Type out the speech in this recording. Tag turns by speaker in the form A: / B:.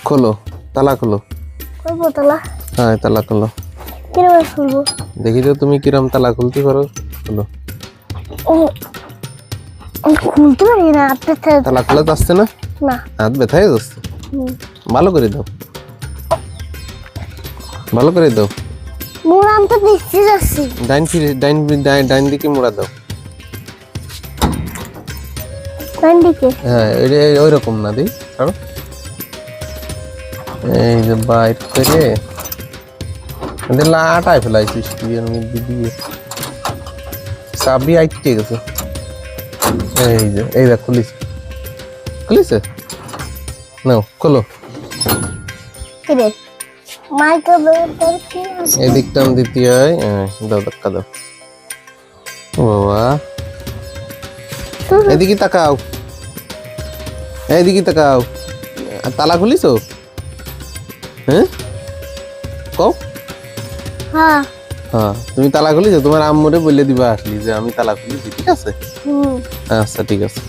A: খোলো, তালা খোলো।
B: করবো তালা?
A: হ্যাঁ, তালা খোলো।
B: কিভাবে খুলবো?
A: দেখি তো তুমি কিরম তালা খুলতে পারো। খোলো।
B: খুলতে পারি না, আপনি
A: তালা খোলা যাচ্ছে না?
B: না।
A: হাত ব্যথা হয়ে যাচ্ছে। ভালো করে দাও, ভালো করে দাও।
B: মোড়াম তো দিচ্ছি যাচ্ছি।
A: ডাইন ফিরে, ডাইন দিকে মোড়া দাও।
B: ডান দিকে?
A: হ্যাঁ, ওই রকম না দি, ছাড়ো। এই যে বাইর করে লাটায় ফেলাইছিস তুই এর মধ্যে দিয়ে, চাবি আইটকে গেছে। এই যে এই দেখ খুলিস, খুলিছে। নাও খোলো।
B: কিরে মাইক্রোওয়েভ কি আছে?
A: এই দিকটা দিতে হয়। দাও, ধাক্কা দাও। ও বাবা, এদিকে তাকাও, এইদিকে তাকাও। তালা খুলিছো? হ্যাঁ কও।
B: হ্যাঁ।
A: হ্যাঁ, তুমি তালা খুলিছো? তোমার আম্মুরে বলে দিবা আসলি যে আমি তালা খুলিছি, ঠিক আছে? আচ্ছা, ঠিক আছে।